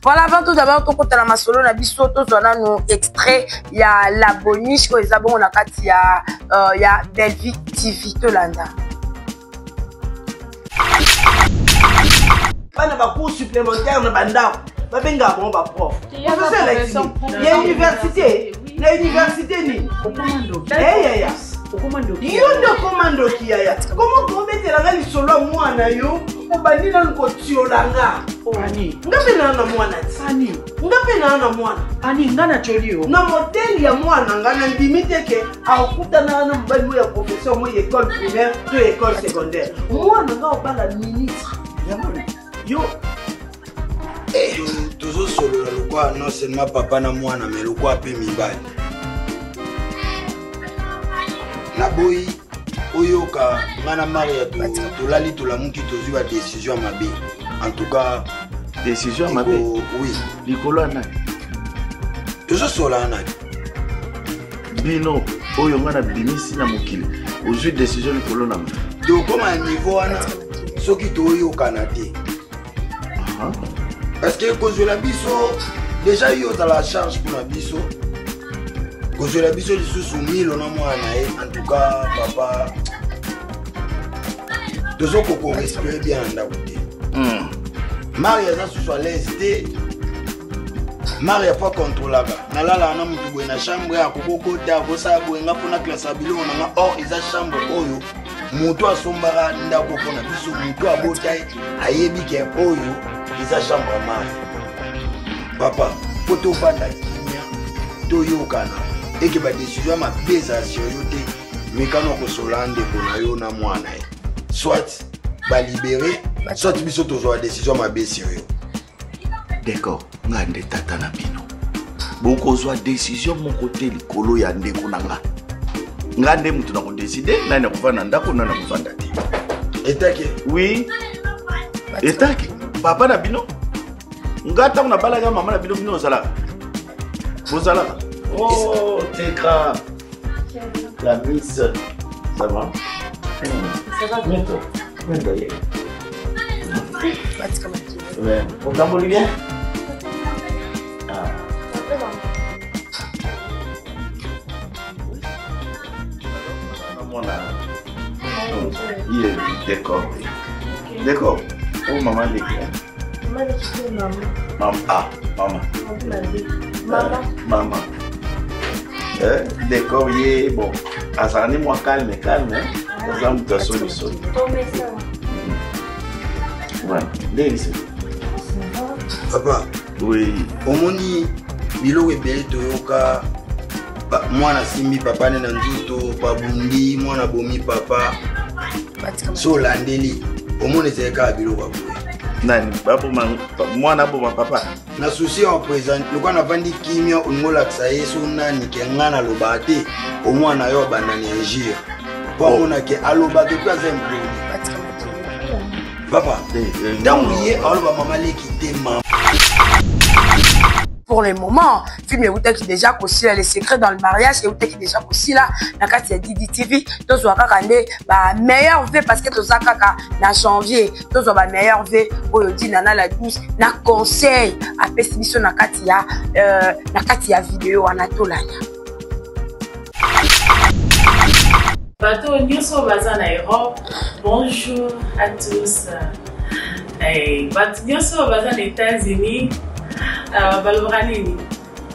Voilà, avant tout d'abord, tout côté la masolo, na biso, tout ça, nous extrait, il y a la boniche, il y a bon, il y a Belvi TV, tout là. Pas de cours supplémentaires, de banda. Pas de prof. Il y a université. La université ni. Commando qui a. Comment vous mettez la gagne solo moi na yo? Obani na nkotio langa. Ani. Ngapena na mwana. Ani. Ngapena na mwana. Ani ngana cholio. Na modèle ya mwana ngana limite ke akuta na mbali ya professeur mo école primaire to école secondaire. Mwana nga obala ministre. Yo. Toujours solo la loi non seulement papa na mwana mais le quoi pe mibali. Na boy oyoka ngana maria to lali to la muki to zuwa décision mabe. En tout cas décision mabe. Oui. Likolo na. Toujours solo na. Bino oyo ngana bimisi na mukili. Ozui décision likolo na. Donc comme un niveau ana soki to oyoka na te. Parce que cause la biso déjà yo dans la charge pour la biso. Cause la biso les sous 1000 on a moi en tout cas papa. Deux autres qu'on respire bien en côté. Maria ça soit l'aise Maria pas contrôlable. Na la na mutu na chambre ya kokoko ta bosa boenga pona classe abilo na or isa chambre oyo. Mutu asombara ndako pona biso mutu abotai ayebi ke oyo isa chambre mari. Papa, poto banda kimia to yokana et que ba décision ma beza sur yote mekano ko solande kona yo na mwana e. Soit ba libérer, soit biso to zo décision ma be sérieux. D'accord, ngande tata na bino. Boko zo décision mon côté likolo ya ndeko nanga. Ngande mutu na ko décider na na kuvana ndako na na kuvanda ti. Etake. Oui. Etake. Papa na bino. Ngata na balaga maman na bino bino zala. Bozala. Oh, t'es grave. La miss. Ça va? Ça va bien toi. Bien d'ailleurs. Ouais. On t'a voulu bien? Ah. Il est d'accord. D'accord. Oh maman dit maman. Ah, maman. Maman. D'accord, il bon. Azani moi calme, hein. Azam de solution. Ouais, délice. Papa. Oui. Omoni bilo ebele toyoka mwana simbi papa ne na nzuto pabundi mwana bomi papa. So landeli omoni zeka bilo kwa boye. Nani babu mwana boma papa na souci en présent lokwa na vandi kimia ongola ksayeso nani ke ngana lobate o mwana yo banani agir po ona ke aloba ke pas imprégné papa damuye aloba mama leki te mama. Pour le moment, film est qui déjà aussi les secrets dans le mariage et qui déjà aussi là na kati ya Didi TV to zo kaka nde ba meilleur V parce que to za kaka na janvier to zo ba meilleur V oyo di nana la douce na conseil a pesibiso na kati ya vidéo anatolanya. Bateau Nyoso Bazana Europe, bonjour à tous. Bateau Nyoso Bazana États-Unis. Balorani.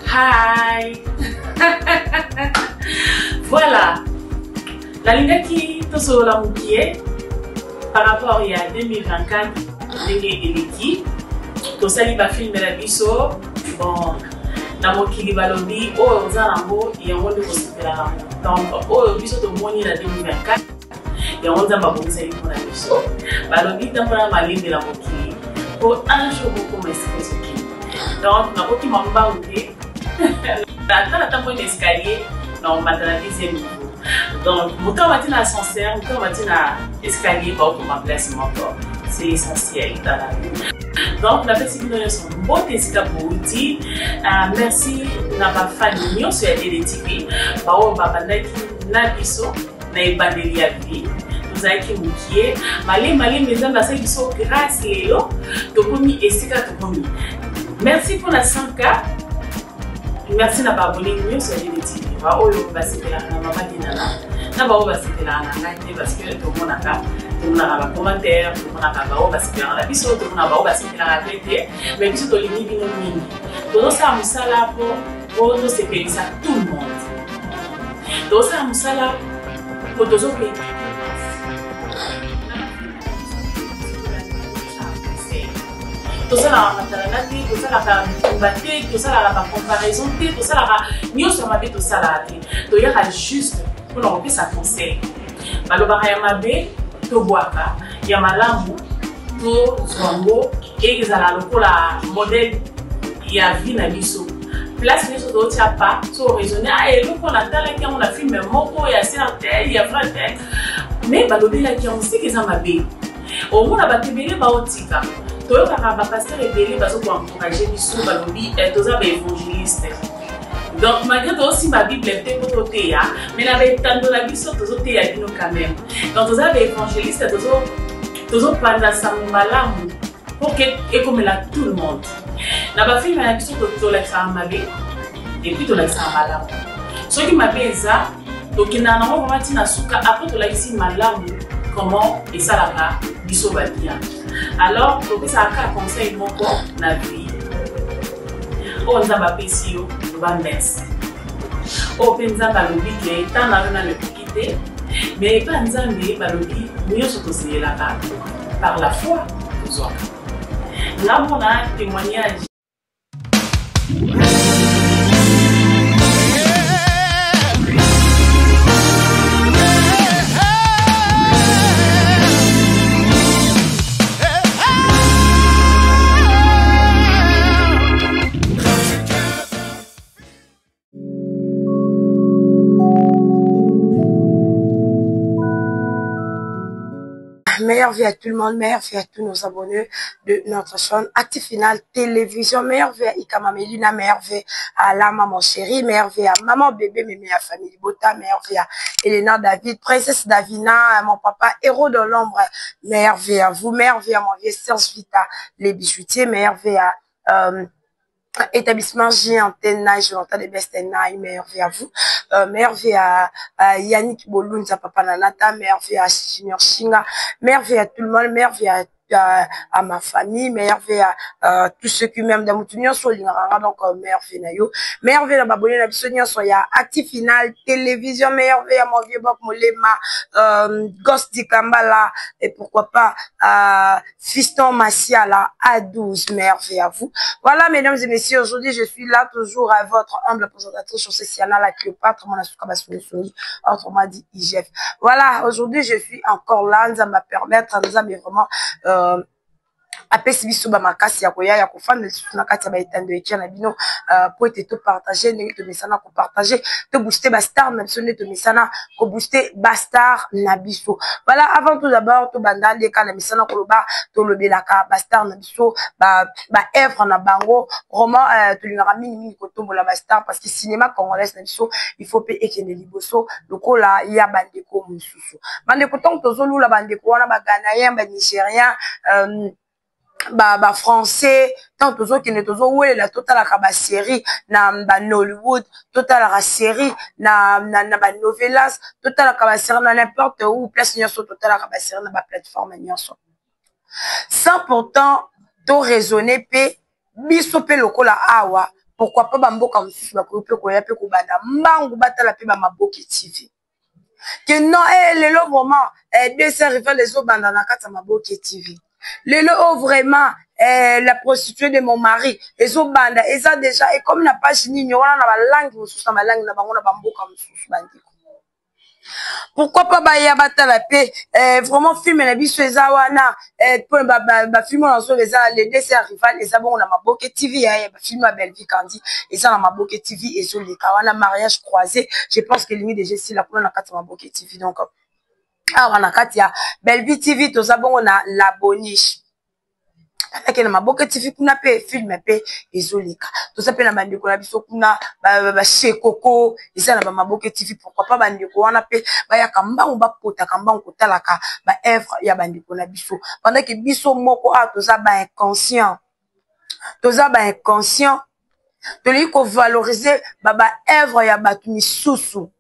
Hi. Voilà. La ligne qui te sur la moukier par rapport à 2024 l'équipe to sali ba film la biso bon na mokili balobi o zarambo ya wonde ko sipela donc o biso to moni la 2024 ya wonda ba bonza iko na biso balobi tambala malinde la mokili pour un jour beaucoup mais c'est donc, na koki mamba outé. Dans la point d'escalier, on va dans la deuxième niveau. Donc, autant on va dans l'ascenseur, autant on va dans l'escalier pour ma place encore. C'est essentiel dans la vie. Donc, la petite vidéo sont bonne esca pour outil. Merci na ba famille sur la TV. Ba o ba bandaki na biso na ibandeli ya vie. Nous avons qui moukier. Malé mes amis, ça qui sont grâce et là, to komi esika to komi. Merci pour la 5K. Merci na ba abonné mieux sur les TV. Ba oyo ba c'était la maman dinana. Na ba o ba c'était la ngate parce que tout le monde a ba commentaire, tout le monde a ba o ba c'était la biso, tout le monde a ba o ba c'était la ngate. Mais biso to limi bino mingi. To ça musala pour to sécuriser tout le monde. To ça musala pour to zo pe. Tout ça la maternité, tout ça la combattre, tout ça la comparaison, tout ça la nous sommes avec tout ça là. Donc il y a juste pour nous faire ça conseil. Malobara ya mabe to boaka, ya malamu to zongo et ils ala lokola modèle ya vie na biso. Place biso to tia pas, to raisonner ah et lokola tala ki on a filmé moko ya certain, ya frère. Mais balobela ki on sait que ça mabe. Au moins ba tebele ba otika. Toyo kaka ba pasteur rebelle bazo ko encourager biso balobi toza ba évangéliste. Donc malgré tout aussi ma Bible était pour côté ya, mais la bétando la biso tozo te ya bino quand même. Donc toza ba évangéliste tozo panda samalamu pour que et comme là tout le monde. Na ba film na biso to la samabe et puis to la samalamu. Ce qui m'a beza donc na na mo vraiment tina suka après to la ici malamu comment et ça là biso ba bien. Alors, pour ça, un conseil mon corps na vie. On a pas péché, on va merci. On pense à balobi que tant na le quitter, mais pas nzambe balobi mieux se poser la carte par la foi aux autres. Là, on a un témoignage. Meilleure vie à tout le monde, meilleure vie à tous nos abonnés de notre chaîne Active Final Télévision, meilleure vie à Ika Mamelina, meilleure vie à la maman chérie, meilleure vie à maman bébé, mais meilleure famille Bota, meilleure vie à Elena David, princesse Davina, mon papa héros de l'ombre, meilleure vie à vous, meilleure vie à mon vieux Serge Vita, les bijoutiers, meilleure vie à établissement J Antenne, je l'entends des best and meilleure vie à vous, meilleure vie à Yannick Bolunza, papa Nanata, meilleure vie à Junior Shinga, meilleure vie à tout le monde, meilleure vie à ma famille, meilleure vie à tous ceux qui m'aiment dans mon tunnel sur l'ingara, donc meilleure vie à yo, meilleure vie à babonner la bisonia sur ya Active Final Télévision, meilleure vie à mon vieux Bob Molema, Ghost di Kambala, et pourquoi pas Fiston Massiala à 12, meilleure vie à vous. Voilà, mesdames et messieurs, aujourd'hui je suis là toujours à votre humble présentatrice sur Céciana la Cléopâtre, mon asuka basoni, autrement dit IGF. Voilà, aujourd'hui je suis encore là, nous allons me permettre, nous allons vraiment apesi biso ba makasi ya koya ya kofanda lisusu na kati ya baetando etia na bino po ete to partager ndenge tomesana ko partager to booster ba star na biso ndenge tomesana ko booster ba star na biso. Voilà, avant tout d'abord to banda ndeka na misana ko loba to lobelaka ba star na biso ba œuvre na bango vraiment to lingaka mingi ko tombola ba star parce que cinéma congolais na biso il faut pe ekende liboso lokola ya bandeko mususu bandeko tant tozo lula bandeko wana ba Ghanaiens ba Nigériens ba français tant tozo qui ne tozo wele la totale ka ba série na ba Hollywood totale ka série na ba novelas totale ka ba série na n'importe où place nyonso totale ka ba série na ba plateforme nyonso sans pourtant to raisonner pe biso pe lokola awa pourquoi pas bamboka mususu ba ko pe ko ya pe ko banda mbangu batala pe ba Maboke TV que non lelo vraiment deux sœurs rivales les autres banda na kata Maboke TV. Lelo vraiment la prostituée de mon mari ezo banda eza déjà et comme na page nini wana na ba langue mususu na langue na bango na bamboka mususu bandiko. Pourquoi pas ba ya batala pe vraiment film na biso eza wana pour ba film na so eza les deux sœurs rivales eza bon na Maboke TV ya ba film à Belleville Kandi eza na Maboke TV ezo leka wana mariage croisé je pense que limite déjà si la pour na kata Maboke TV donc ah na kati ya Belleville TV toza bongo na la boniche avec na Maboke TV kuna pe film pe ezolika toza pe na bandeko na biso kuna ba Shekoko eza na ba Maboke TV pourquoi pas bandeko wana pe ba ya kambango ba pota kambango kotalaka ba œuvre ya bandeko na biso pendant que biso moko a toza ba inconscient toza ba inconscient tolingi kovaloriser ba œuvre ya bato misusu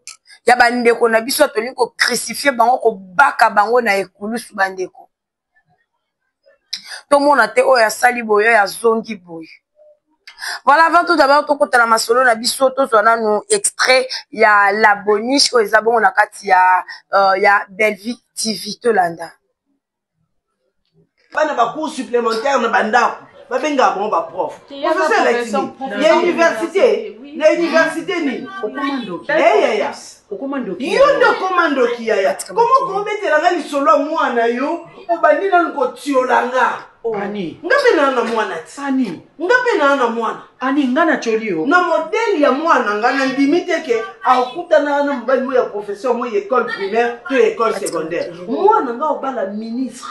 ya bandeko na biso tolingi crucifier bango kobaka bango na ekulusu bandeko tomona te oyo asali boye oyo azongi boye. Voilà, avant tout d'abord, tout côté la masolo na biso to zona nous extrait ya la boniche o ezabo na kati ya Bellevue TV to landa. Bana ba cours supplémentaire na banda. Ba benga bon ba prof. Professeur il y a université. La université ni. Okomando. Ya. Okomando. Yo ndo komando ki ya. Comment mettre la lisolo mwana yo obandi na ko tiolanga. Ani. Ngape na mwana ti. Ani. Ngape na mwana. Ani ngana cholio. Na modèle ya mwana ngana ndimite ke akutana na mbali ya professeur mo école primaire to école secondaire. Mwana nga obala ministre.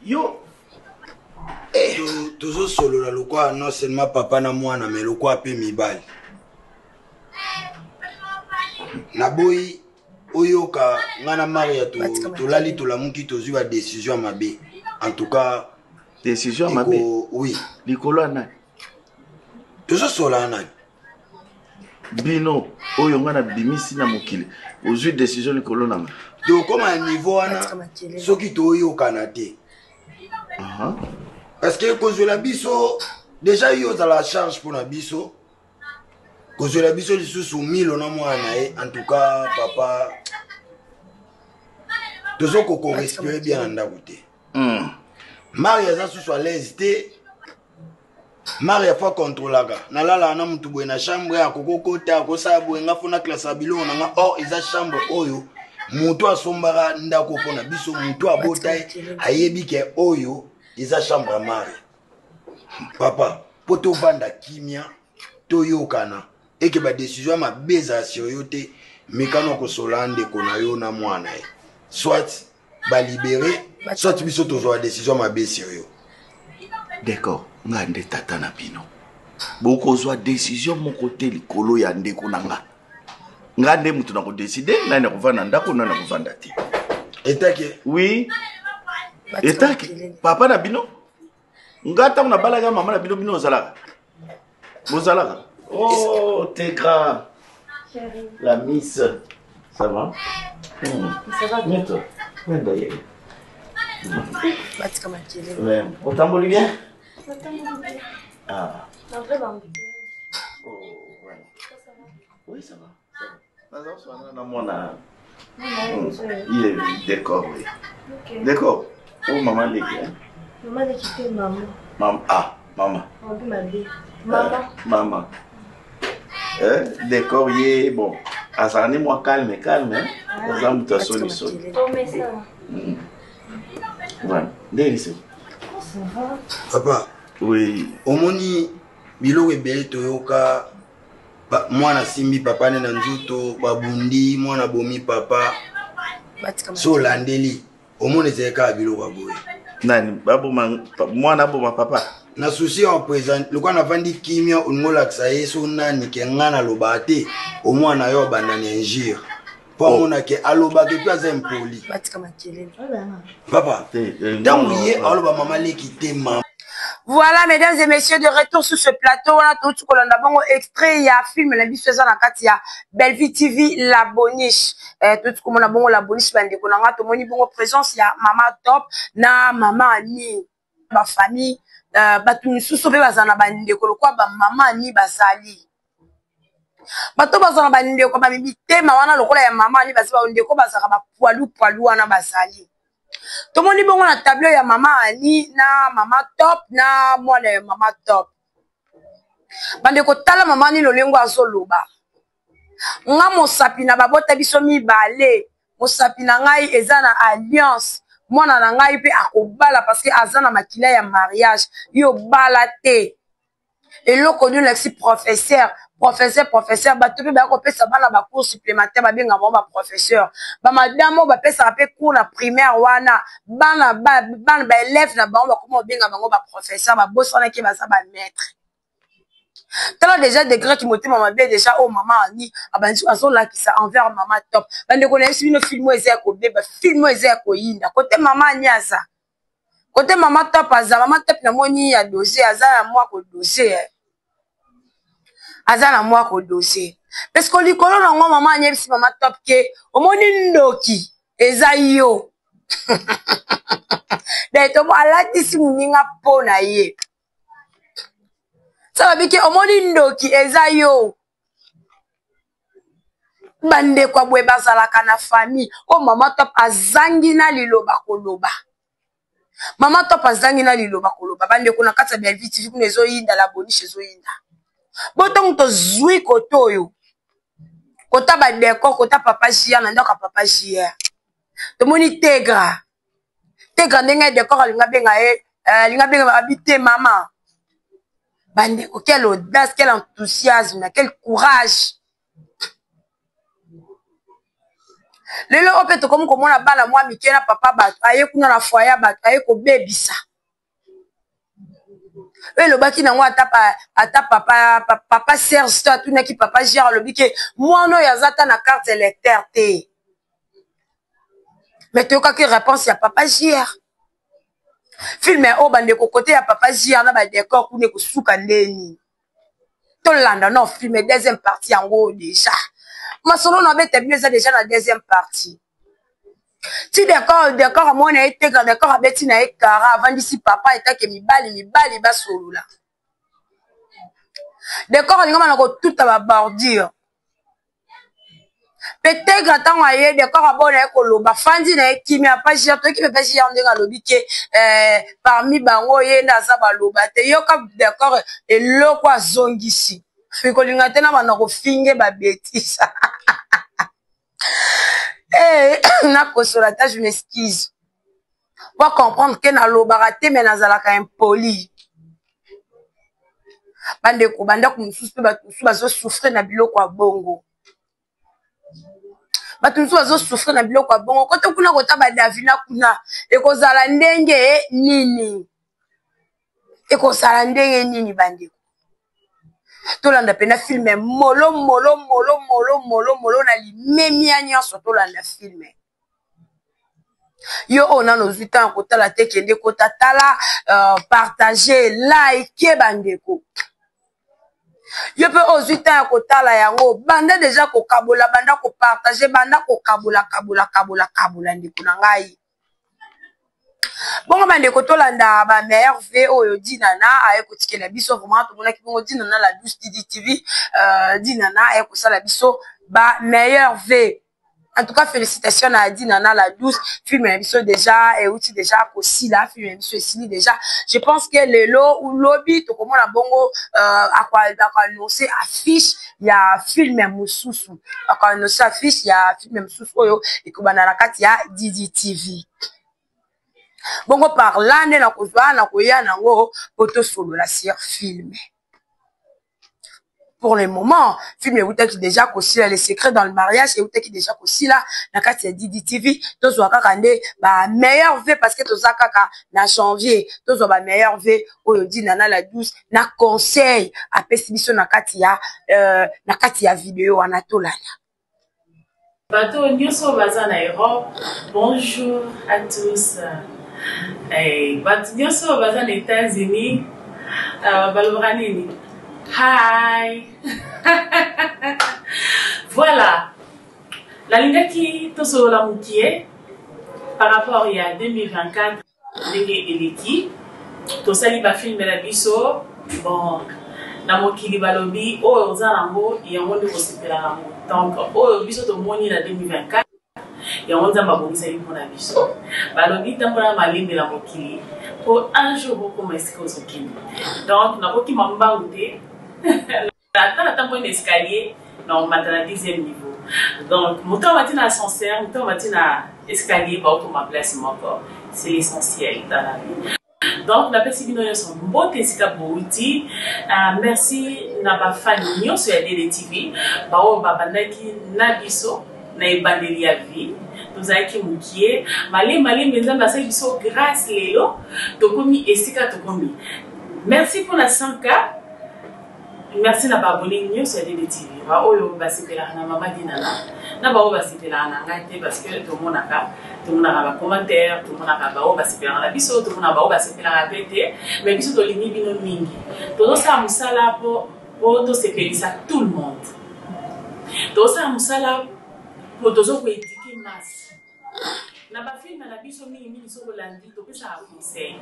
Yo. Toujours solo la lokwa non seulement papa na mwana mais lokwa pe mibali. Na boy oyoka ngana Maria to lali to la muki to zwa décision mabe. En tout cas décision mabe. Oui. Likolo na. Toujours solo na. Bino oyo ngana bimisi na mokili. Ozui décision likolo na. Donc comme à niveau ana soki to yoka na te. Parce que cause la biso déjà yo dans la charge pour la biso. Cause la biso li sous 1000 na mwana en tout cas papa toujours qu'on respire bien en ndakute. Maria za sous à l'aise te. Maria fa contrôlaga. Na lala na mutu boye na chambre ya kokokota ko sabu nga fona classe abilo na nga or eza chambre oyo mutu asombara ndako pona biso mutu abotai ayebi ke oyo eza chambre à Maria. Papa, poto vanda kimia to yokana et que ba décision ma beza sur yote mekano ko solande ko na yo na mwana e. Soit ba libérer, soit biso to zo décision ma be sur yo. D'accord, ngande tata na bino. Boko zo décision mon côté likolo ya ndeko nanga. Ngande mutu na ko décider na ne ko vanda ndako na ko vanda ti. Etake. Oui. Etake. Papa na bino. Ngata na balaga mama na bino bino zalaka. Bozalaka. Oh, t'es grave. La miss. Ça va? Ça va bien toi. Ouais, d'ailleurs. Batika makele. Ouais, on t'embole bien? Ah. Non, vraiment. Oh, ouais. Oui, ça va. Ça va. Il est d'accord, oui. D'accord. Oh, maman, les gars. Maman, j'ai quitté maman. Maman. Ah, maman. On peut m'appeler. Maman. Maman. D'accord, il est bon. Azarné moi calme, hein. Azarné ta solution. Oh, mais ça. Voilà. Délice. Oh, ça va. Papa. Oui. Omoni bilo ebele toyoka mwana simbi papa ne na nzuto babundi mwana bomi papa. So landeli. Omoni zeka bilo baboye. Nani babu mwana boma papa. Na souci en présent le kwa na vandi kimia ongola ksaye so nani ke ngana lobate o mwana yo bandani injure. Pour mona ke aloba ke puis impoli. Batika makele. Papa. Damouye aloba maman le quitter maman. Voilà, mesdames et messieurs, de retour sur ce plateau. On a tout ce qu'on a bon extrait. Il y a un film, la vie faisant la carte, il y a Bellevue TV, la boniche. Tout ce qu'on a bon, la boniche, ben, on a tout mon bon présence. Il y a maman top, na maman ani, ma famille, tout sous sauvé, bazana bande, quoi, maman ani, basali. Bato bazana bande, quoi, ma mimite, maman, le rôle ya maman ani, basali, quoi, bazana poilou, ana basali. Tout le monde dit bon la tableau ya maman Annie na maman top na moi le maman top. Bande ko tala maman ni lolengo azoloba. Nga mosapi na babota biso mibale. Mosapi na ngai eza na alliance. Mwana na ngai pe akobala parce que azana makila ya mariage. Yo bala te. Et l'on connu l'exi professeur, bato pe ba ko pesa bana ba cours supplémentaire ba benga ba professeur. Ba madame ba pesa pe cours na primaire wana, bana ba élève na ba ko benga ba professeur, ba bosana ke ba sa ba maître. Tala déjà degré qui moté maman bé déjà oh maman ani abanzi azo la qui ça envers maman top. Bande ko na sino film ezeko be ba film ezeko yinda. Côté maman nyasa. Côté maman top aza, maman top na moni ya dossier, aza na moi ko dossier. Aza na moi ko dossier. Parce que likolo na ngo maman nyebisi maman top ke, omoni ndoki, eza yo. D'être alati si muninga po na ye. Ça va biki omoni ndoki, eza yo. Bande kwa bwe bazalaka na famille. Oh maman top azangi na liloba koloba. Maman top azangi na liloba koloba. Bande kuna kata belle vie TV kunezo yinda la boni chezo yinda. Boton to zui koto yo. Kota ba décor kota papa chia na ndoka papa chia. To moni tegra. Tegra ndenga décor alinga benga linga benga habiter maman. Bande ko quelle audace, quel enthousiasme, quel courage. Lelo opeto comme komona bana moi mikena papa bato aye kuna na foyer bato aye ko bebisa. Le baki na moi ata papa Serge toi tout ki papa Gérard le biki moi no yazata na carte électeur te. Mais tu as réponse ya papa Gérard. Filme o bande ko côté ya papa Gérard na ba décor kune ko suka ndeni. To landa non filme deuxième partie en gros déjà. Ma solo na bete bien déjà la deuxième partie. Si d'accord moi na été d'accord abeti na ekara avant d'ici papa eta ke mibali ba solo la. D'accord ni ngoma na ko tout ba bordure. Peut-être attends aye d'accord abona ko loba fandi na ekimia pa jia to ki pe pa jia ndinga lobi ke parmi bango ye na za ba loba te yo ka d'accord eloko azongisi. Fiko linga tena bana ko finge ba betisa. Eh, na consolata, je m'excuse. Pour comprendre que na lobarate mais na zalaka impoli. Bande ko banda ko mususu bazo souffrir na biloko ya bongo. Batu mususu bazo souffrir na biloko ya bongo. Kote kuna kota ba Davina kuna ekozala ndenge nini. Ekozala ndenge nini bande. Tolanda pena filme molo na limemi nyonso tolanda filme. Yo on a nos 8 ans kota la te kende kota tala partager like bandeko. Yo pe aux 8 ans kota la yango banda déjà ko kabola banda ko partager banda ko kabola ndeko na ngai. Bon bande ko tolanda ba meilleur v oyo dinana aye ko tikela biso vraiment to mona ki bongo dinana la 12 DDTV dinana aye ko sala biso ba meilleur v. En tout cas félicitations à dinana la 12 film biso déjà et outil déjà aussi là film biso ici déjà. Je pense que le lot ou lobby to comment la bongo à quoi annoncer affiche il y a film mususu à quoi annoncer affiche il y a film mususu oyo et ko bana la kati ya DDTV. Bongo par là, na kozwa na koya nango poto solo la sur film. Pour le moment, film est qui déjà aussi les secrets dans le mariage et qui déjà aussi là na kati ya DDTV to zo kaka nde ba meilleur v parce que to za kaka na janvier to zo ba meilleur v oyo di nana la 12 na conseil a pesibiso na kati ya vidéo wana tolanya. Bateau nyonso baza na Europe. Bonjour à tous. Bateau nyonso baza na États-Unis. Baloranini. Hi. Voilà. La ligne qui tout sur la moutier par rapport à 2024 l'équipe. Tout ça il va filmer la biso. Bon. Na mokili balobi o ozango ya monde ko sepela donc o biso to moni na 2024 ya onda mabongisa yi mona biso balobi tambola malimbe la mokili pour un jour ko mesika ozokini donc na koki mamba ute la tambo na escalier na matana 10e niveau donc moto matina ascenseur moto matina escalier ba auto ma place encore c'est l'essentiel dans la vie. Donc, la personne qui sont bonne tesika bouti. Merci na ba fan nyo sur DDTV. Ba o ba bandaki na biso na ebandeli ya vie. Tozaki mukie. Male mbenza sa biso grâce lelo. Tokomi esika tokomi. Merci pour la 100K. Merci na ba abonné nyo sur DDTV. Ba oyo ba sepela na mama dinana. na bao basepelaka na ngai te parce que tomonaka bacommentaire, tomonaka bao basepelaka na biso, tomonaka bao basepelaka pe te, mais biso tolingi bino mingi tozosala mosala po tosepelisa tout le monde, tozosala mosala po tozokoédike masse na bafilme na biso mingi soko landi topesaka conseil,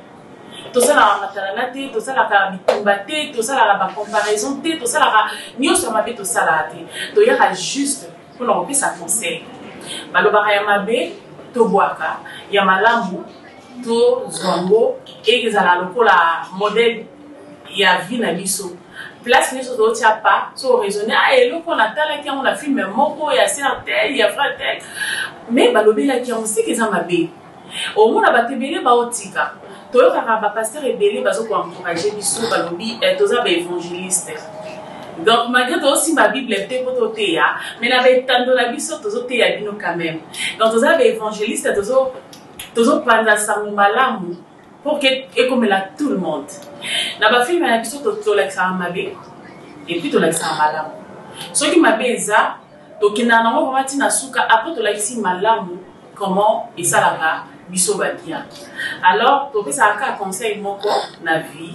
tosalaka matalana te, tosalaka bitumba te, tosalaka bacomparaison te, tosalaka nyonso ya mabe tosalaka te, toyaka juste mpona kopesa conseil, balobaka ya mabe tobwaka, ya malamu tozwango ezala lokola modèle ya vie na biso. Place nyonso totia pa so raisonner eloko natalaki yango na filme moko ya sœur tel ya frère tel, mais balobelaki yango siki eza mabe omona bato ebele baotika, toyokaka bapasteur ebele bazokoencourage biso balobi toza baévangéliste. Donc malgré tozosimba bible te po toteya, mais na baetando na biso tozoteya bino quand même. Donc toza baévangéliste tozopanza sango malamu pour que ekomela tout le monde. Na bafilme na biso tolakisaka mabe et puis tolakisaka malamu. Soki mabe eza tokendaka nango vraimen ntina suka, après tolakisi malamu comment esalaka biso babien. Alors topesaka kaka conseil moko na vie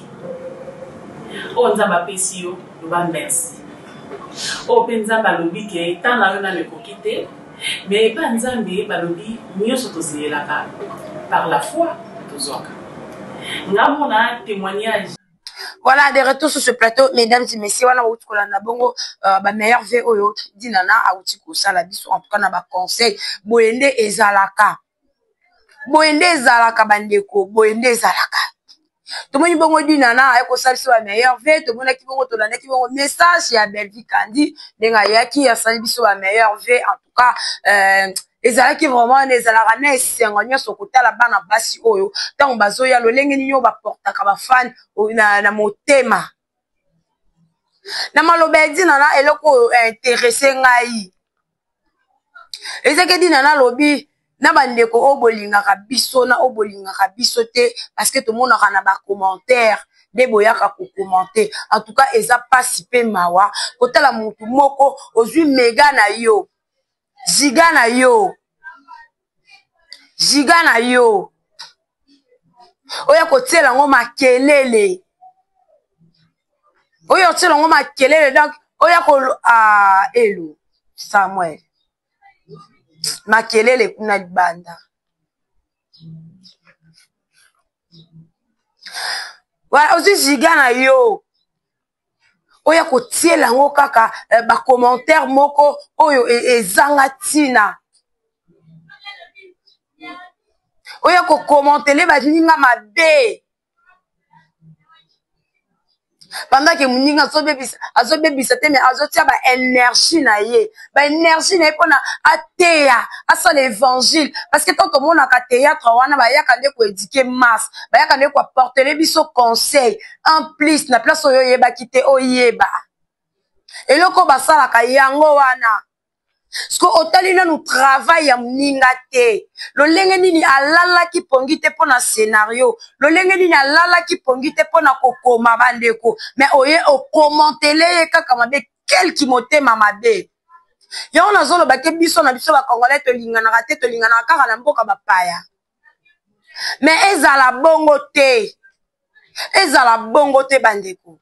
oyo nzambe apesi yo loba merci, oyo mpe nzambe alobi ke ntan na yo nano ekoki te, mais epa nzambe balobi nyonso tozelelaka par la foi tozwaka. Ngamona témoignage. Voilà, de retour sur ce plateau, mesdames et messieurs, voilà, où tu as bongo, ba meilleur VO, dinana, a outi kosala biso, en tout cas, na ba conseil, boende ezalaka. Boende ezalaka bandeko, boende ezalaka. Tout le monde bongo dinana, a kosala biso ba meilleur V, tout le monde qui bongo tolanda qui bongo message, ya Belvi Kandi, denga yaki, ya sali biso ba meilleur V, en tout cas, ezalaki vraiment ezalaka na esengo nyonso kotala bana basi oyo ntango bazoya lolenge nini oyo baportaka bafani na motema na maloba edina na eloko oyo interese ngai ezaki edina na lobi na bandeko oyo bolingaka biso na oyo bolingaka biso te parce que tomonaka na bacommentaire nde boyaka kokommente. En tout cas eza pasi mpe mawa kotala motu moko ozwi mega na yo ziga na yo oya kotiela ngo makelele donc oya ko elo Samuel makelele kuna libanda voilà ozwi ziga na yo oya kotiela ngo kaka ba commentaire moko oyo ezanga tina oya ko commentele ba ninga mabe pendant que muninga azobebisa te mais azotia ba énergie na ye pona ateya asa l'évangile parce que tant mona ka théâtre wana ba yaka nde ko éduquer masse ba yaka nde ko porter biso conseil en plus na place oyo yeba kite oyeba eloko basala ka yango wana Parce que otali na nous travail ya mninga te. Lo lenge nini alala ki pongi te pona scénario. Lo lenge nini alala ki pongi te pona kokoma bandeko. Mais oye o commentele kaka mabe quel qui mote mamabe. Ya on azolo ba ke biso na biso ba congolais to lingana kate to lingana kaka na mboka ba paya. Mais ezala bongo te. Ezala bongo te bandeko.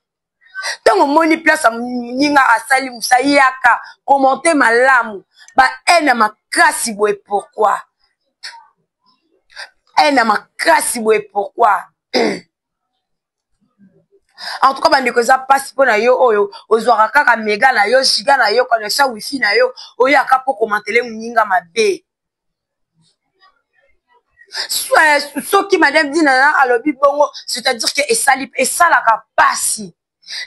Tant moni place à mninga asali musayaka commenter malamu ba ena makasi boy pourquoi ena makasi boy pourquoi en tout cas bandeko za passe pona yo oyo ozwaka kaka mega na yo giga na yo connexion wifi na yo oyo aka po commenter mninga mabe soki madame Dinana alobi bongo c'est-à-dire que esali esalaka pasi.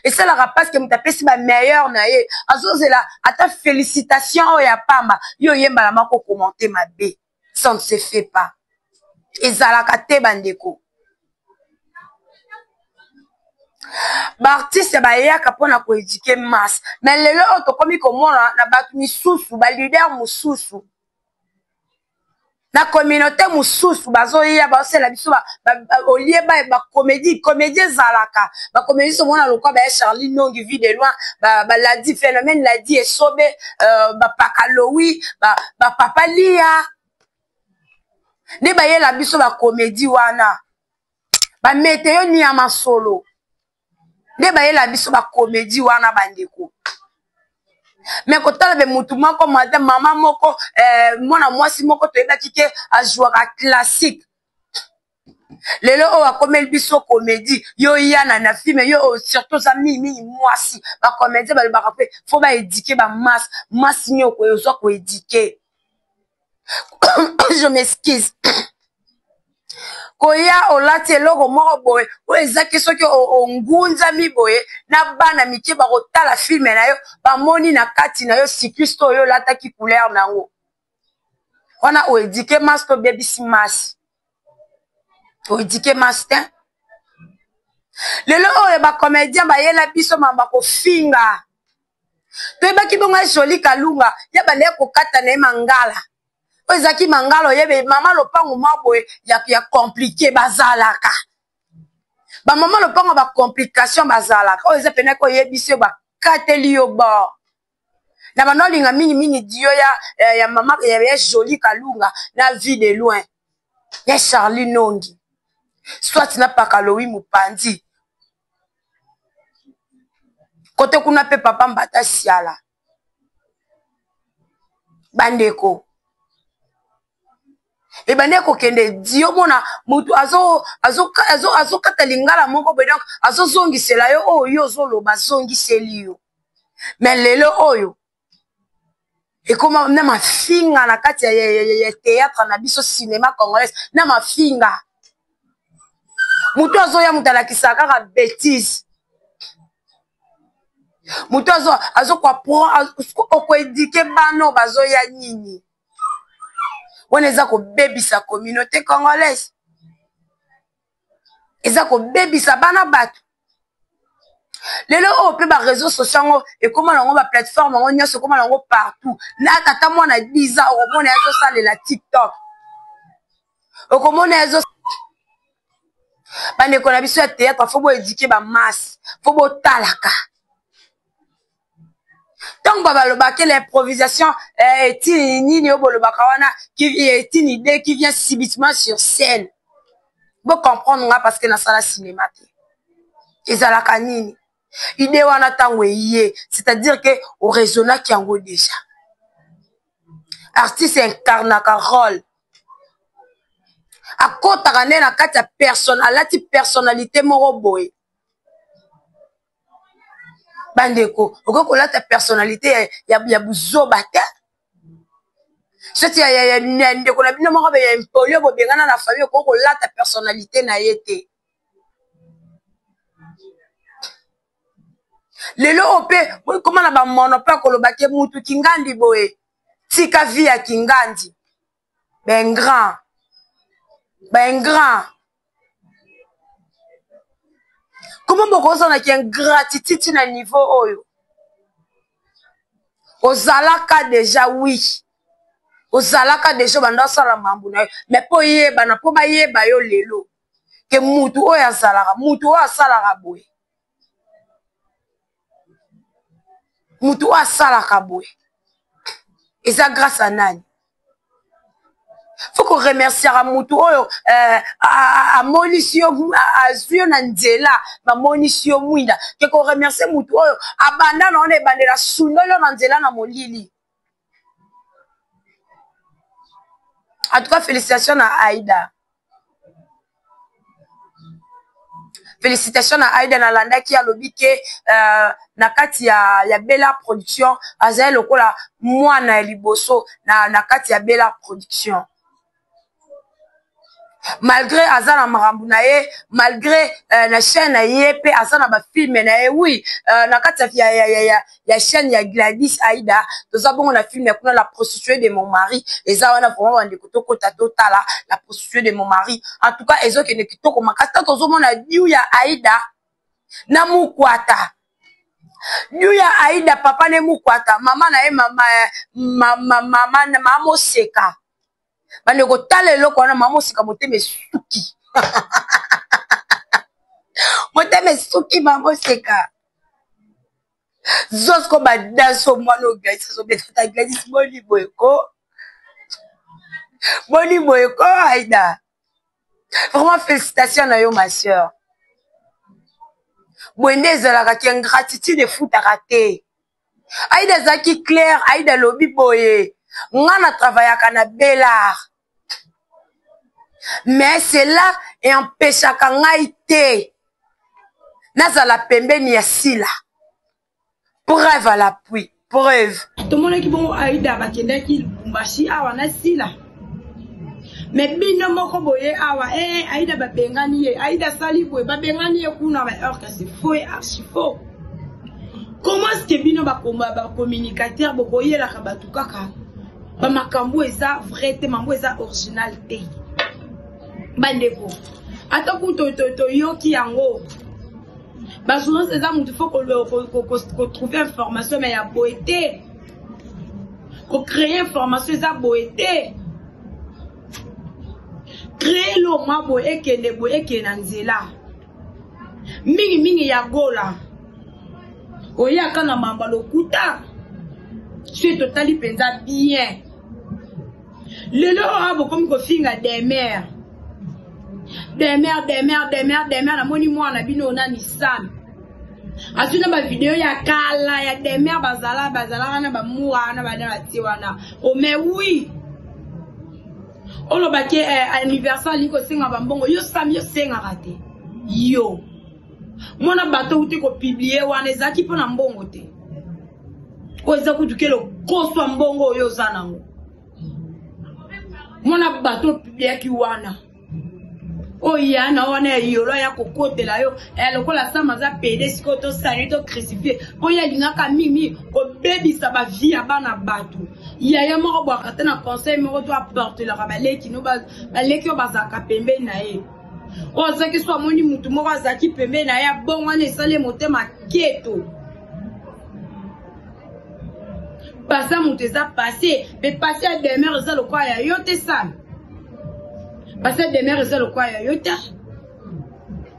Et ça la rapace que m'tapé si ma meilleure naie. Azozela, à ta félicitation, oh ya pamba. Yo yemba la mako commenter ma bé. Ça ne se fait pas. Et ça la kate bandeko. Ba artiste ba ya kapona ko éduquer masse. Mais lelo auto komi komona na batu misusu, ba leader mususu. na communauté mosusu bazoya basala biso olie ba comédie zalaka ba comédie so mona lokwa ba Charlie Nongi vie de loin ba Ladi phénomène Ladi esobe ba Pakalowi ba Papa Lia ne ba yela biso ba comédie wana ba meteo ni ya masolo ne ba yela biso ba comédie wana bandeko. Mais quand on a mutu moko maman moko mwana mwasi moko toyeba kike a jouer classique lelo o a comme biso comédie yo yana na film yo surtout ça mimi mwasi ba comédie ba rapper faut ba éduquer ba masse nyoko yo zo ko éduquer. Je m'excuse koya olati eloko moko boye o ezaki soki ongunza mi boye na bana mike ba kotala film na yo bamoni na kati na yo cycliste oyo lataki couleur nango wana o éduquer master baby simas o éduquer master lelo oyo ba comédien ba yela biso mamba ko finga to ebaki bonga joli kalunga ya bale ko kata na mangala ezaki mangalo yebe mama lopango maboye ya compliqué bazalaka ba mama lopango ba complication bazalaka o eza pena ko yebise ba kateli yo ba na banolinga mini dio ya mama ya joli kalunga na vie de loin ya Charlie Nongi soit na Pakalowi Mupandi kote kuna pe papa mbata siala bandeko et bande ko kende dio mona mutu azo kata lingala moko be donc azo zongisela yo oyo zolo bazongiseli yo mais lelo oyo et comment na mafinga na kati ya théâtre na biso cinéma congolais na mafinga mutu azo ya mutala kisaka ka bêtise mutu azo ko éduquer bano bazo ya nini. On est à baby sa communauté congolaise. Ils ont baby sa banabat. Les lots au plus réseaux sociaux et comment on va plateforme on y a ce comment on va partout. Na tata moi na 10 ans on est à ça la TikTok. Au comment on est à bande qu'on a biso théâtre faut éduquer ba masse faut talaka. Donc l'improvisation est une idée qui vient subitement sur scène. Vous comprenez parce que dans la cinéma ils ont la canine idée on attend c'est-à-dire que au raisonna qui en déjà artiste incarne un rôle à côté na kata personne à la type personnalité moro boy. Bandeko, oko la ta personnalité ya buzoba te. Soti ya ndeko na bino moko be ya impolio bo bengana na famille oko la ta personnalité na yete. Lelo ope, comment na ba monopole ko lobake mutu kingandi boye. Tika vie ya kingandi. Ben grand. Comment beaucoup on a qui gratitude à niveau oyo ozalaka déjà oui ozalaka déjà banda sala mambuna mais po yeba na po ba yeba yo lelo ke mutu oyo azalaka mutu oyo asalaka boye mutu oyo asalaka boye eza grâce à nani. Faut qu'on remercie à mutu oyo a monisio a zuyo na nzela ba monisio mwinda ke qu'on remercie mutu oyo abanda na one bandela sunolo na nzela na molili. En tout cas félicitations à Aïda. Félicitations à Aïda Nalanda qui a lobby que na kati ya Bella Production azaye lokola mwana liboso na kati ya Bella Production. Malgré Azana Marambunaye, malgré la chaîne Yepe, Azana ba film na oui, na kati ya chaîne ya Gladys Aïda, nous avons la film la prostituée de mon mari, et ça on a vraiment un décoto totala, la prostituée de mon mari. En tout cas, ezo ke ne kitoko makasta tozo mona diu ya Aïda na mukwata. Diu ya Aïda papa ne mukwata, mama na mama mama seka. Bande ko tala eloko wana mama osika motema esuki. Motema esuki mama oseka. Zosko badaso mwana Gladys so betata Gladys boni boyeko. Boni boyeko Aïda. Vraiment félicitations na yo ma sœur. Bwende ezalaka ki ingratitude foot à rater. Aïda zaki clair, Aïda lobi boye. Ngana travaillaka na Belard. Mais cela et empêchaka ngai te. Nazala pembeni ya sila. Preuve à l'appui. Preuve. Tout le monde qui bon Aïda bakenda ki Lubumbashi awa na sila. Mais bino moko boye awa Aïda babengani ye Aïda sali boye babengani ye kuna ba heure que c'est faux et archi faux. Comment est-ce que bino ba communicateur boye la kabatu kaka ba makambo eza vrai te mambo eza original te. Bandeko. Atako to yoki yango. Bah souvent c'est ça il faut qu'on trouve information mais il y a boété. Qu'on crée information ça boété. Créer le ma boé que nanzela. Mingi ya gola. Oya kana mamba lokuta. C'est totali penza bien. Le lo abo comme ko finga des mères. Des mères, la moni moi na bino na Nissan. Asuna ba vidéo ya kala ya des mères bazala na ba muwa na ba na tiwana. Oh mais oui. Olo ba ke anniversaire liko singa ba mbongo yo sam yo senga raté. Yo. Mona bato uti ko publier wana ezaki pona mbongo te. Ko ezaku dukelo koso mbongo yo zanango. Mona bato publier ki wana. Oh yana wana yolo ya kokote la yo lokola sama za pede siko to sanito crucifié po ya lingaka mimi ko baby sa ba vie ya bana batu ya moko bwa kata na conseil moko to apporter la baleki no ba baleki o bazaka pembe na ye o zaki so moni mutu moko azaki pembe na ya bon wana esale motema keto pasa mutu eza passé mais passé à demeure eza lokwa ya yo te sana. Parce que des mères, c'est le quoi ya yote.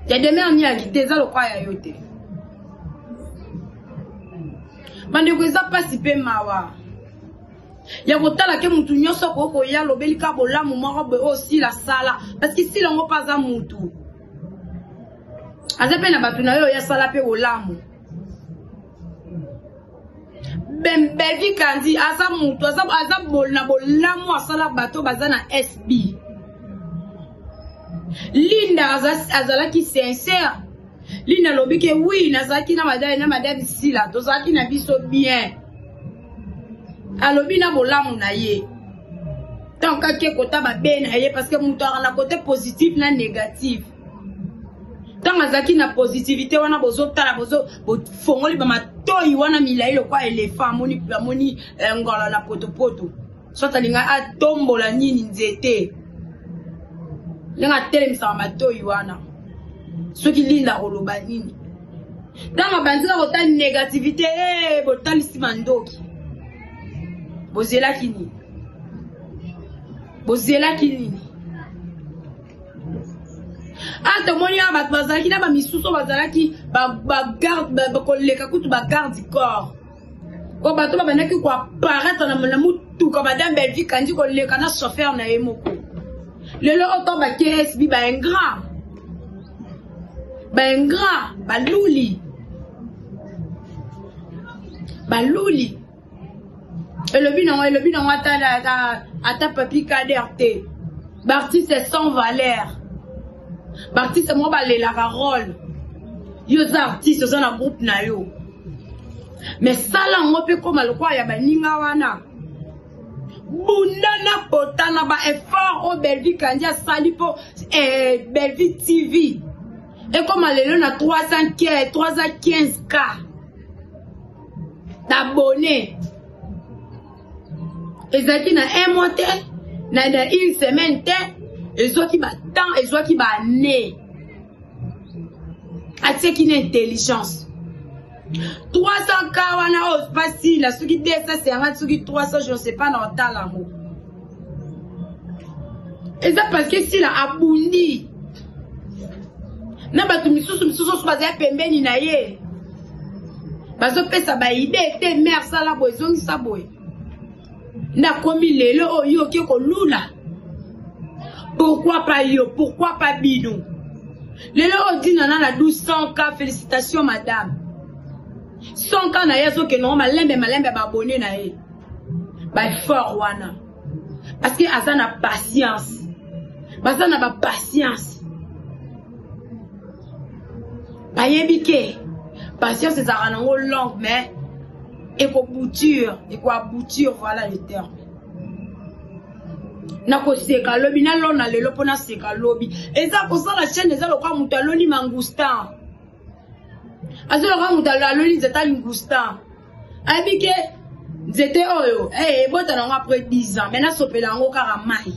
Il y a des mères ni agité, c'est le quoi ya yote. Mande ko eza pas si pe mawa. Ya kotala ke mutu nyoso ko ya lobelika bolamu moko be aussi la sala parce que si longo pas za mutu. Azape na batu na yo ya sala pe olamu. Bembevi kandi asa mutu asa bolna bolamu asala bato bazana SB. Linda azalaki sincère. Linda lobi ke oui nazaki na madame sila tozaki na biso bien. Alobi na bolamu na ye. Tant que kota ba ben na ye parce que mutu na côté positif na négatif. Tant azaki na positivité wana bozo tala bozo fongoli ba matoyi wana milai lo kwa elephant moni ngola na potopoto. Soit alinga atombola nini nzete. Lenga telemisa matoyi wana soki linda koloba nini dama banzila kota négativité botalisi mandoki bozela kini ata moni aba bazalaki na ba misuso bazalaki ba garde ba koleka kutu ba garde du corps ko bato ba banaki ko apparaître na mutu ko madame Belvi kandi koleka na chauffeur na emoko. Le autant ba KSB ba ingrat. Balouli. Et le bilan ata papi kaderte. Barti c'est sans valeur. Barti c'est moi balé la parole. Yo artistes sont dans groupe na yo. Mais ça là on peut comme le quoi ya ba ninga wana. Bundana potana ba effort au Belvi Kandia sali po Belvi TV. Et comme elle est 315K d'abonnés. Et ça qui n'a un mois n'a une semaine et ça qui va tant et ça qui va né. À ce qui n'est intelligence. 300K wana ose facile, ce qui dit ça c'est un ce qui 300 je ne sais pas dans ta l'amour. Et ça parce que si la abundi. Na batu misusu baza pembeni na ye. Bazo pesa ba idée te mère ça la boizongi sa boy. Na komi lelo oyo ki ko lula. Pourquoi pas yo? Pourquoi pas bidon? Lelo o dit nana na 1200K, félicitations madame. 100K na yeso ke non malembe ba abonné na ye. Ba fort wana. Parce que asa na patience. Basa na ba patience. Ba yebike. Patience c'est ça nango long mais et ko aboutir voilà le terme. Nako seka lobi na lona lelo pona seka lobi. Eza ko sa la chaîne eza lokwa mutu aloni mangustan. Azo lokwa mutu aloni zeta mangustan. Abike zete oyo bota nango après 10 ans. Maintenant sopela ngo kara mai.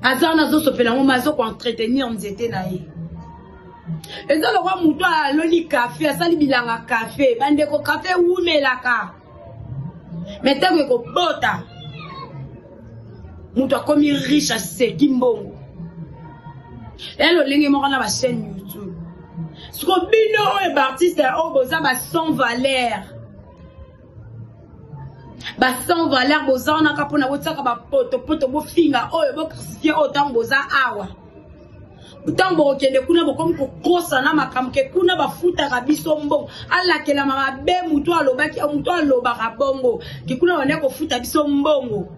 Aza na zo sopela ngo mazo ko entretenir nzete na ye. Eza lokwa mutu aloni café asali bilanga café. Bande ko café wumelaka. Meteko ko bota. Mutu akomi riche à seki mbongo. Et le lingue moko na ba chaîne YouTube. Ce qu'on bino et artiste au boza ba sans valeur. Ba sans valeur boza na kapona botaka ba poto bo finga oyo bo crucifier autant boza awa. Autant bo kende kuna bo comme ko kosa na makamke kuna ba futa kabiso mbongo. Ala kela mama be mutu alobaki mutu aloba bongo. Ki kuna wane ko futa biso mbongo.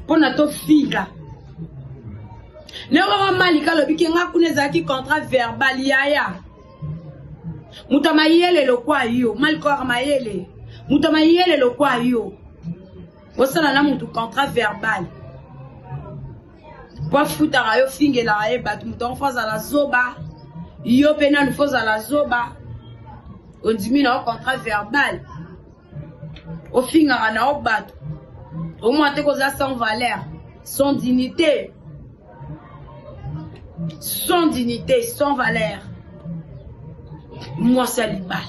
Pona to figa. Ne wa malika lobiki nga kuneza ki contrat verbal yaya. Mutamayele lo kwa yo, malika mayele. Mutamayele lo kwa yo. Osala na mutu contrat verbal. Kwa futa rayo finge la raye bat muton faza la zoba. Yo pena faza la zoba. On dit na contrat verbal. O finga na o bat. Au moins, tu as sans valeur, sans dignité. Sans dignité, sans valeur. Moi, c'est l'ibal.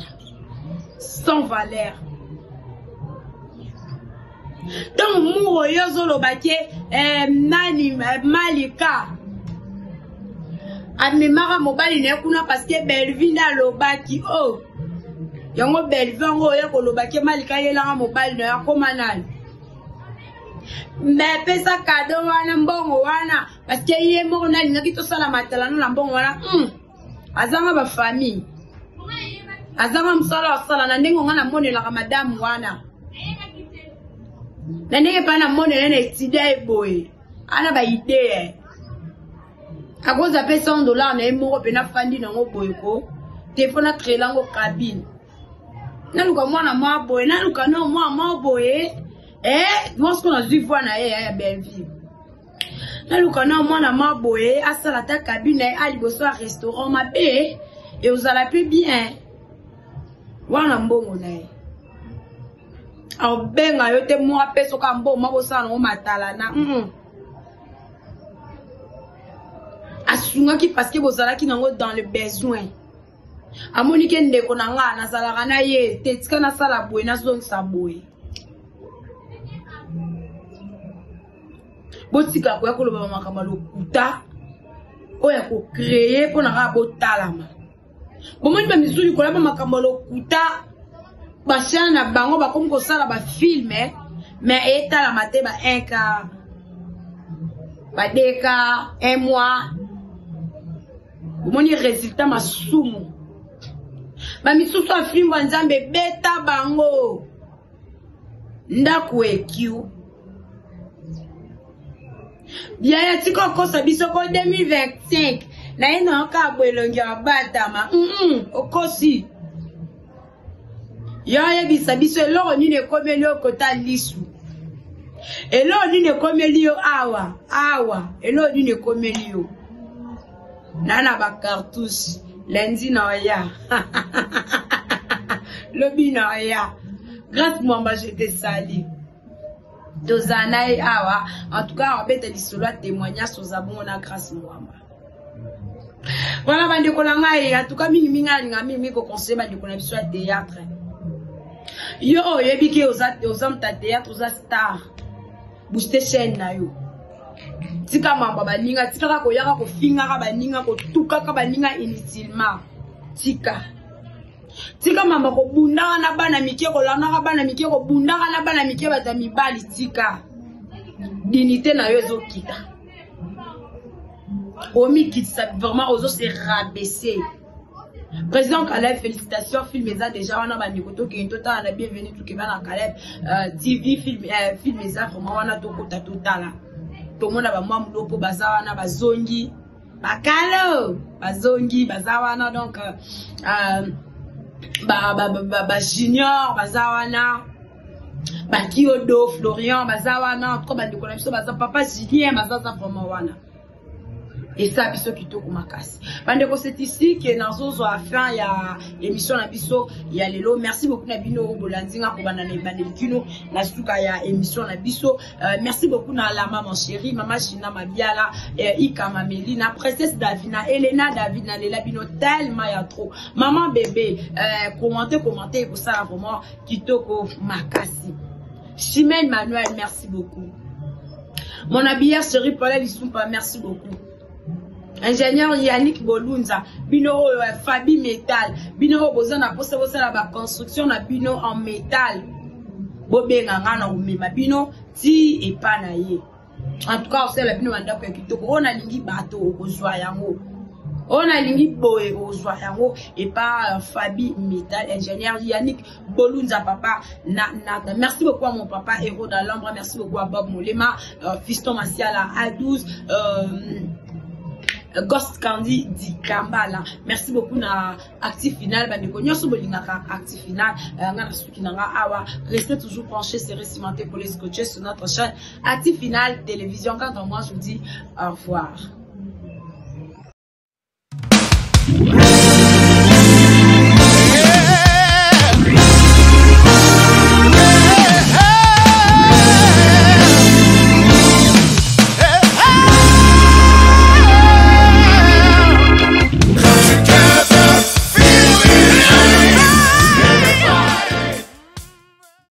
Sans valeur. Donc, moi, je suis nani malika. Admimara mobali ne kuna parce que Belvina lobaki oh. Yango Belvina ngoya ko lobaki malika yela mobali na komana. Mais pesa cadeau wana mbongo wana parce que yé moko na linga kito sala matala na mbongo wana azanga ba famille azanga msala sala na ndenge ngana monela ka madame wana na ndenge pa na monela na estida eboy ana ba idée akoza pesa $100 na moko pe na fandi na ngoboy ko téléphone créer lango cabine na luka mwana maboy na luka no mwa boy. Moi ce qu'on a vu voir na ya Belleville. Na lukana mwana maboye asala ta cabine ali boso a restaurant mabe et vous allez plus bien. Wana mbongo na ye. A benga yote mwa peso ka mbongo mabosa na matala na. Asunga ki parce que bozala ki nango dans le besoin. Amoni ke ndeko na nga na sala na ye tetika na sala boye na zong sa boye. Botika ko yakoloba makamba lokuta oya ko créer pour na ka botalama bomoni ba misuli ko laba makamba lokuta ba chana bango ba comme ko sala ba film mais etala mate ba 1 quart ba 2 quart 1 mois bomoni résultat masumu ba misusu a film wa nzambe beta bango ndako ekiu. Bien ya tiko kosa biso ko 2025 na ina ka bwelongi abatama okosi ya ya bisa biso eloko ni ne komeli okota lisu eloko ni ne komeli yo awa eloko ni ne komeli yo nana ba cartouche lundi na ya lobi na ya grâce moi je te salue. Dozanaï awa en tout cas on bête lisolo témoignage sur zabon na grâce mwamba. Voilà bande ko langai en tout cas mingi ngami ko conseil bande ko na biso théâtre. Yo yebiki aux hommes ta théâtre aux stars. Booster chaîne na yo. tika mamba baninga tika ko yaka ko finga ka baninga ko tuka ka baninga inutilement tika mamba ko bundaka na bana mikie ko lana ka bana mikie ko bundaka na bana mikie bata mibali tika dignité na yo ezokita omi kitisa vraiment ozo se rabaisser. Président Caleb, félicitations, film eza déjà wana ba nikoto ke tota na bienvenue tout ke bana Caleb TV film eza vraiment wana to kota totala. To mona ba mwa mlopo baza wana bazongi bakalo bazongi baza wana donc ba junior baza wana ba Kiodo Florian baza wana trop ba ndiko na biso baza papa Julien baza vraiment wana. Et ça, biso kitoko makasi. Bandeko, c'est ici que nazozo a fin ya émission na biso ya lelo. Merci beaucoup na bino bolandinga ko banana banelkino na suka ya émission na biso. Merci beaucoup na la maman chérie, maman China Mabiala, Ika Mamelina, princesse Davina, Elena Davina, lela bino tellement ya trop. Maman bébé, commentez pour ça vraiment kitoko makasi. Chimène Manuel, merci beaucoup. Mon habillère chérie Paula Lissumpa, merci beaucoup. Ingénieur Yannick Bolunza, bino Fabi Metal, bino bozana posa la ba construction na bino en métal. Bobenga ngana umema bino ti epana ye. En tout cas, c'est la bino manda ko kitoko ona lingi bato okozwa yango. On a lingi boé ozwa yango et pas Fabi Metal, ingénieur Yannick Bolunza papa merci beaucoup à mon papa héros dans l'ombre, merci beaucoup à Bob Molema, Fiston Massiala A12 Ghost Candy di Kambala. Merci beaucoup na Active Final bandeko nyoso bolingaka Active Final ngana suki nanga awa restez toujours branchés c'est cimenté pour les scotcher sur notre chaîne Active Final télévision. Quant à moi je vous dis au revoir.